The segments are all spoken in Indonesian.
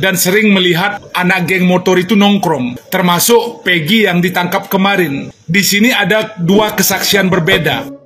dan sering melihat anak geng motor itu nongkrong, termasuk Peggy yang ditangkap kemarin. Di sini ada dua kesaksian berbeda.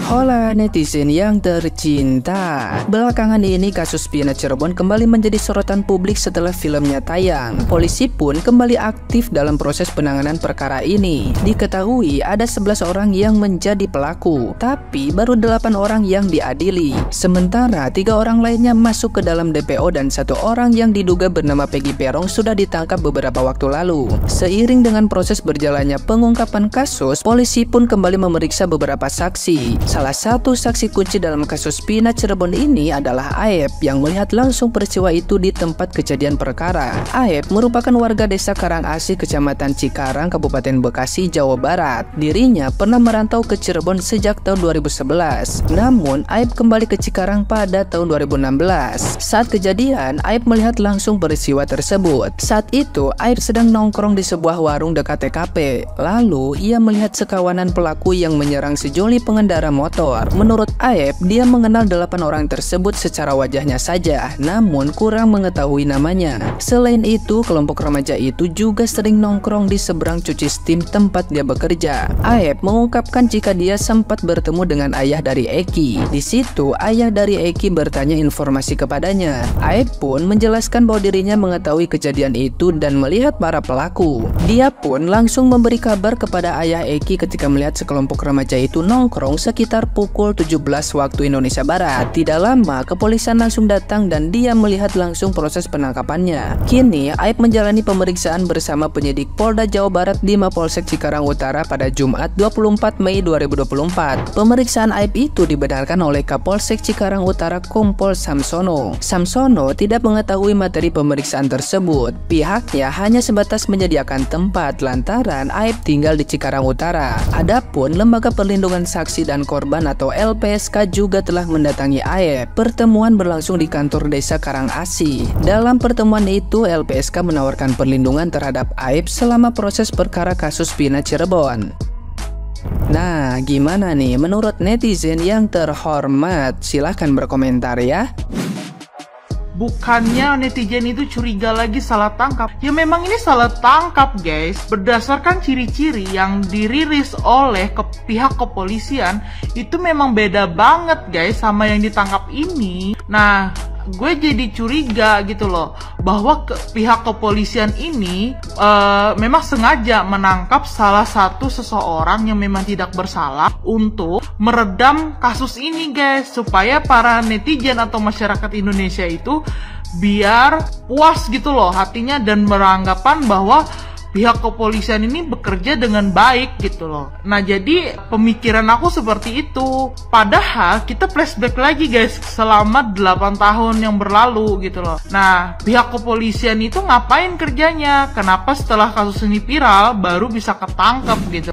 Hola netizen yang tercinta. Belakangan ini kasus Pina Cirebon kembali menjadi sorotan publik setelah filmnya tayang. Polisi pun kembali aktif dalam proses penanganan perkara ini. Diketahui ada 11 orang yang menjadi pelaku, tapi baru 8 orang yang diadili. Sementara 3 orang lainnya masuk ke dalam DPO dan 1 orang yang diduga bernama Peggy Perong sudah ditangkap beberapa waktu lalu. Seiring dengan proses berjalannya pengungkapan kasus, polisi pun kembali memeriksa beberapa saksi. Salah satu saksi kunci dalam kasus Pina Cirebon ini adalah Aep yang melihat langsung peristiwa itu di tempat kejadian perkara. Aep merupakan warga desa Karangasi, Kecamatan Cikarang, Kabupaten Bekasi, Jawa Barat. Dirinya pernah merantau ke Cirebon sejak tahun 2011. Namun, Aep kembali ke Cikarang pada tahun 2016. Saat kejadian, Aep melihat langsung peristiwa tersebut. Saat itu, Aep sedang nongkrong di sebuah warung dekat TKP. Lalu, ia melihat sekawanan pelaku yang menyerang sejoli pengendara motor. Menurut Aep, dia mengenal 8 orang tersebut secara wajahnya saja, namun kurang mengetahui namanya. Selain itu, kelompok remaja itu juga sering nongkrong di seberang cuci steam tempat dia bekerja. Aep mengungkapkan jika dia sempat bertemu dengan ayah dari Eki. Di situ, ayah dari Eki bertanya informasi kepadanya. Aep pun menjelaskan bahwa dirinya mengetahui kejadian itu dan melihat para pelaku. Dia pun langsung memberi kabar kepada ayah Eki ketika melihat sekelompok remaja itu nongkrong sekitar pukul 17 waktu Indonesia Barat. Tidak lama, kepolisian langsung datang dan dia melihat langsung proses penangkapannya. Kini, Aep menjalani pemeriksaan bersama penyidik Polda Jawa Barat di Mapolsek Cikarang Utara pada Jumat 24 Mei 2024. Pemeriksaan Aep itu dibenarkan oleh Kapolsek Cikarang Utara Kompol Samsono. Samsono tidak mengetahui materi pemeriksaan tersebut. Pihaknya hanya sebatas menyediakan tempat lantaran Aep tinggal di Cikarang Utara. Adapun Lembaga Perlindungan Saksi dan Korban atau LPSK juga telah mendatangi Aep. Pertemuan berlangsung di kantor desa Karangasi. Dalam pertemuan itu, LPSK menawarkan perlindungan terhadap Aep selama proses perkara kasus Pina Cirebon. Nah, gimana nih menurut netizen yang terhormat? Silahkan berkomentar ya. Bukannya netizen itu curiga lagi salah tangkap. Ya memang ini salah tangkap guys. Berdasarkan ciri-ciri yang dirilis oleh pihak kepolisian, itu memang beda banget guys sama yang ditangkap ini. Nah, gue jadi curiga gitu loh, bahwa pihak kepolisian ini memang sengaja menangkap salah satu seseorang yang memang tidak bersalah untuk meredam kasus ini guys, supaya para netizen atau masyarakat Indonesia itu biar puas gitu loh hatinya dan beranggapan bahwa pihak kepolisian ini bekerja dengan baik gitu loh. Nah, jadi pemikiran aku seperti itu. Padahal kita flashback lagi guys, selama 8 tahun yang berlalu gitu loh. Nah, pihak kepolisian itu ngapain kerjanya? Kenapa setelah kasus ini viral baru bisa ketangkep gitu?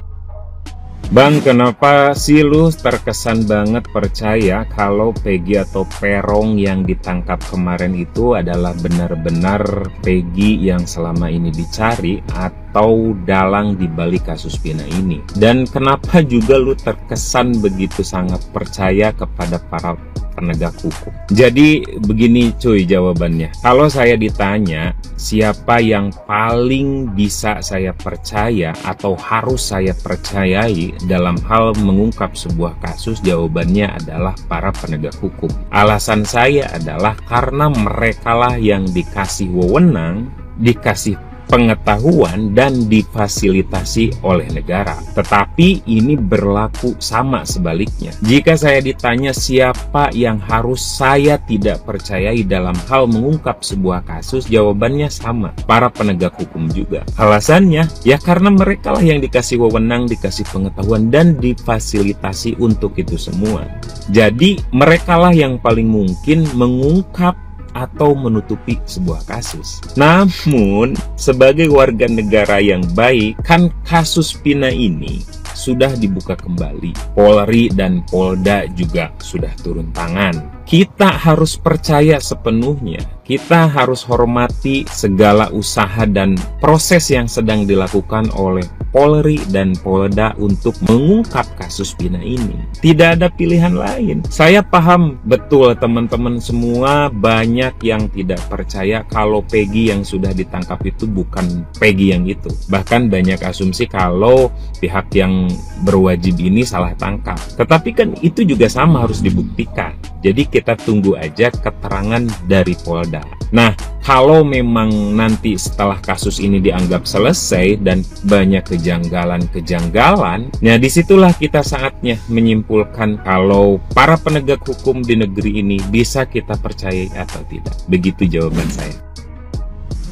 Bang, kenapa sih lu terkesan banget percaya kalau Peggy atau Perong yang ditangkap kemarin itu adalah benar-benar Peggy yang selama ini dicari atau dalang di balik kasus Pina ini? Dan kenapa juga lu terkesan begitu sangat percaya kepada para penegak hukum? Jadi begini cuy jawabannya. Kalau saya ditanya siapa yang paling bisa saya percaya atau harus saya percayai dalam hal mengungkap sebuah kasus, jawabannya adalah para penegak hukum. Alasan saya adalah karena merekalah yang dikasih wewenang, dikasih pengetahuan dan difasilitasi oleh negara. Tetapi ini berlaku sama sebaliknya. Jika saya ditanya siapa yang harus saya tidak percayai dalam hal mengungkap sebuah kasus, jawabannya sama, para penegak hukum juga. Alasannya ya karena mereka lah yang dikasih wewenang, dikasih pengetahuan dan difasilitasi untuk itu semua. Jadi mereka lah yang paling mungkin mengungkap atau menutupi sebuah kasus. Namun, sebagai warga negara yang baik, kan kasus Pina ini sudah dibuka kembali. Polri dan Polda juga sudah turun tangan. Kita harus percaya sepenuhnya. Kita harus hormati segala usaha dan proses yang sedang dilakukan oleh Polri dan Polda untuk mengungkap kasus Vina ini. Tidak ada pilihan lain. Saya paham betul teman-teman semua banyak yang tidak percaya kalau Peggy yang sudah ditangkap itu bukan Peggy yang itu. Bahkan banyak asumsi kalau pihak yang berwajib ini salah tangkap. Tetapi kan itu juga sama harus dibuktikan. Jadi kita tunggu aja keterangan dari Polda. Nah, kalau memang nanti setelah kasus ini dianggap selesai dan banyak kejanggalan-kejanggalan, nah disitulah kita saatnya menyimpulkan kalau para penegak hukum di negeri ini bisa kita percayai atau tidak. Begitu jawaban saya.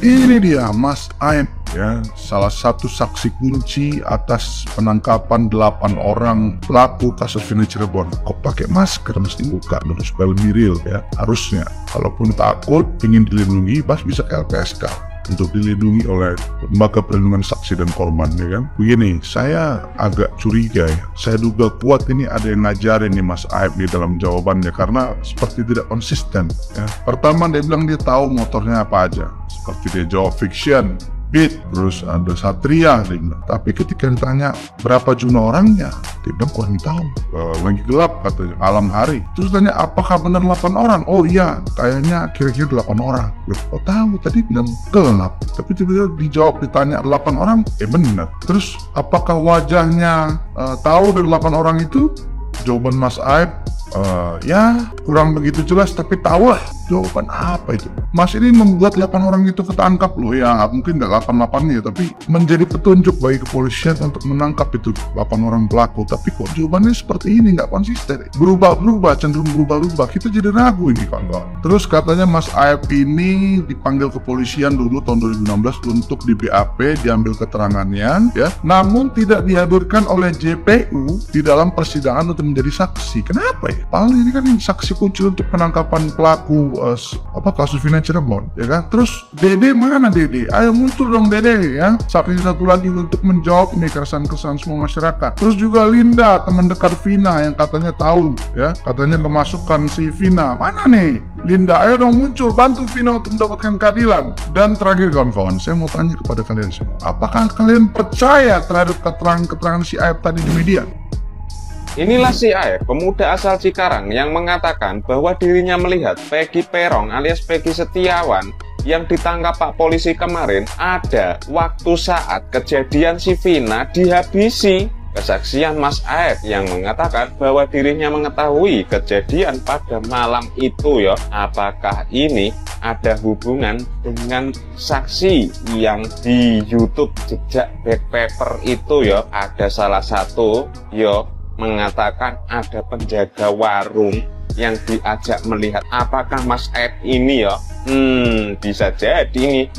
Ini dia Mas Aib, ya, salah satu saksi kunci atas penangkapan 8 orang pelaku kasus Vina Cirebon. Kok pakai masker mesti buka dulu supaya lebih real, ya. Harusnya, kalaupun takut ingin dilindungi, bisa ke LPSK untuk dilindungi oleh Lembaga Perlindungan Saksi dan Korban, ya kan. Begini, saya agak curiga, ya. Saya duga kuat ini ada yang ngajarin nih Mas Aib di dalam jawabannya, karena seperti tidak konsisten, ya. Pertama dia bilang dia tahu motornya apa aja, seperti dia jawab fiction, Beat, terus ada Satria, dia bilang. Tapi ketika ditanya berapa jumlah orangnya, dia bilang kurang tahu. Lagi gelap katanya, malam hari. Terus tanya apakah benar 8 orang? Oh iya, kayaknya kira-kira 8 orang. Oh tahu, tadi bilang gelap. Tapi tiba-tiba dijawab ditanya 8 orang, benar. Terus apakah wajahnya tahu dari 8 orang itu? Jawaban Mas Aib, ya kurang begitu jelas, tapi tahu lah. Jawaban apa itu? Mas ini membuat 8 orang itu ketangkap loh, ya mungkin nggak 8-8 ya, tapi menjadi petunjuk bagi kepolisian untuk menangkap itu 8 orang pelaku. Tapi kok jawabannya seperti ini, nggak konsisten, berubah-berubah, cenderung berubah-ubah. Kita jadi ragu ini kawan-kawan. Terus katanya Mas Aib ini dipanggil kepolisian dulu tahun 2016 untuk di BAP, diambil keterangannya, ya, namun tidak dihadirkan oleh JPU di dalam persidangan untuk menjadi saksi. Kenapa ya? Padahal ini kan saksi kunci untuk penangkapan pelaku kasus Vina Cirebon, ya kan. Terus Dede mana Dede? Ayo muncul dong Dede, ya. Saksi satu lagi untuk menjawab nih keresahan-keresahan semua masyarakat. Terus juga Linda, teman dekat Vina yang katanya tahu, ya, katanya memasukkan si Vina. Mana nih Linda? Ayo dong muncul, bantu Vina untuk mendapatkan keadilan. Dan terakhir kawan-kawan, saya mau tanya kepada kalian semua, apakah kalian percaya terhadap keterangan si Aib tadi di media? Inilah si Aib, pemuda asal Cikarang yang mengatakan bahwa dirinya melihat Peggy Perong alias Peggy Setiawan yang ditangkap Pak Polisi kemarin ada waktu saat kejadian si Vina dihabisi. Kesaksian Mas Aib yang mengatakan bahwa dirinya mengetahui kejadian pada malam itu, ya. Apakah ini ada hubungan dengan saksi yang di YouTube jejak backpacker itu, ya? Ada salah satu, ya, mengatakan ada penjaga warung yang diajak melihat. Apakah Mas Aib ini, ya? Bisa jadi ini.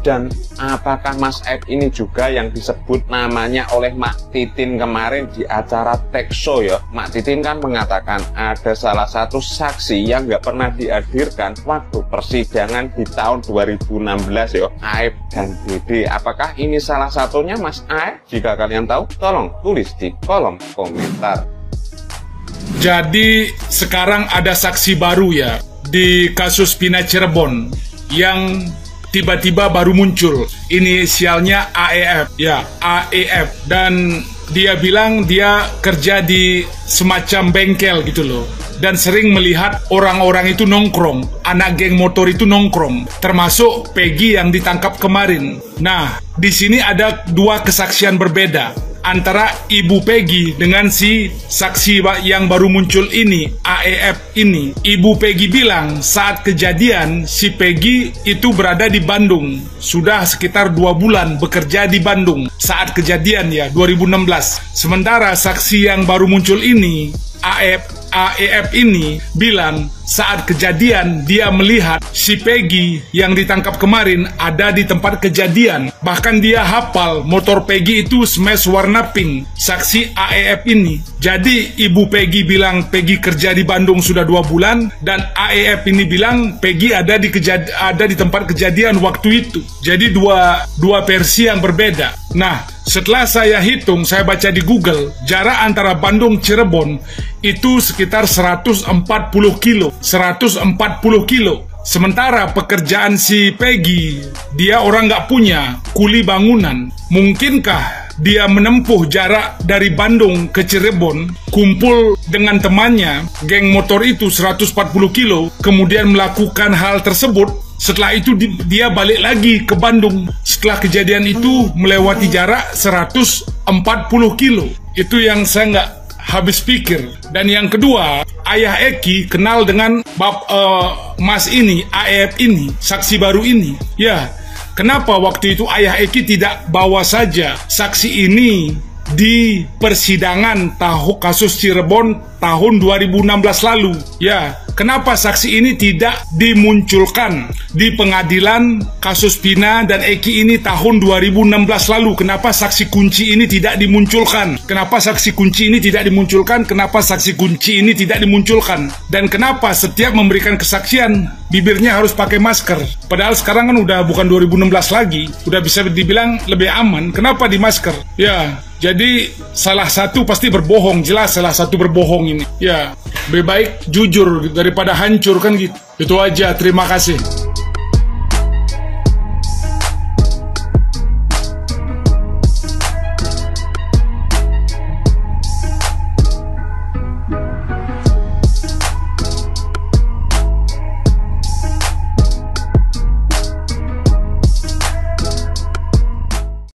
Dan apakah Mas Aib ini juga yang disebut namanya oleh Mak Titin kemarin di acara Tekso, ya? Mak Titin kan mengatakan ada salah satu saksi yang nggak pernah dihadirkan waktu persidangan di tahun 2016, ya, Aib dan Dede. Apakah ini salah satunya Mas Aib? Jika kalian tahu, tolong tulis di kolom komentar. Jadi sekarang ada saksi baru, ya, di kasus Vina Cirebon yang tiba-tiba baru muncul, inisialnya AEF, ya, AEF, dan dia bilang dia kerja di semacam bengkel gitu loh, dan sering melihat orang-orang itu nongkrong, anak geng motor itu nongkrong, termasuk Peggy yang ditangkap kemarin. Nah, di sini ada dua kesaksian berbeda antara Ibu Peggy dengan si saksi yang baru muncul ini, AEF ini. Ibu Peggy bilang saat kejadian si Peggy itu berada di Bandung, sudah sekitar 2 bulan bekerja di Bandung saat kejadian, ya, 2016. Sementara saksi yang baru muncul ini, AEF ini bilang saat kejadian dia melihat si Peggy yang ditangkap kemarin ada di tempat kejadian. Bahkan dia hafal motor Peggy itu smash warna pink, saksi AEF ini. Jadi Ibu Peggy bilang Peggy kerja di Bandung sudah 2 bulan, dan AEF ini bilang Peggy ada di tempat kejadian waktu itu. Jadi dua versi yang berbeda. Nah, setelah saya hitung, saya baca di Google, jarak antara Bandung Cirebon itu sekitar 140 kilo. 140 kilo. Sementara pekerjaan si Peggy, dia orang nggak punya, kuli bangunan. Mungkinkah dia menempuh jarak dari Bandung ke Cirebon, kumpul dengan temannya, geng motor itu 140 kilo, kemudian melakukan hal tersebut. Setelah itu dia balik lagi ke Bandung. Setelah kejadian itu melewati jarak 140 kilo. Itu yang saya nggak habis pikir. Dan yang kedua, Ayah Eki kenal dengan Mas ini, AEF ini, saksi baru ini. Ya, kenapa waktu itu Ayah Eki tidak bawa saja saksi ini di persidangan kasus Cirebon tahun 2016 lalu? Ya, kenapa saksi ini tidak dimunculkan di pengadilan kasus Pina dan Eki ini tahun 2016 lalu? Kenapa saksi kunci ini tidak dimunculkan? Kenapa saksi kunci ini tidak dimunculkan? Kenapa saksi kunci ini tidak dimunculkan? Dan kenapa setiap memberikan kesaksian bibirnya harus pakai masker? Padahal sekarang kan udah bukan 2016 lagi, udah bisa dibilang lebih aman. Kenapa di masker? Ya, jadi salah satu pasti berbohong, jelas salah satu berbohong ini. Ya, lebih baik jujur daripada hancur kan gitu. Itu aja, terima kasih.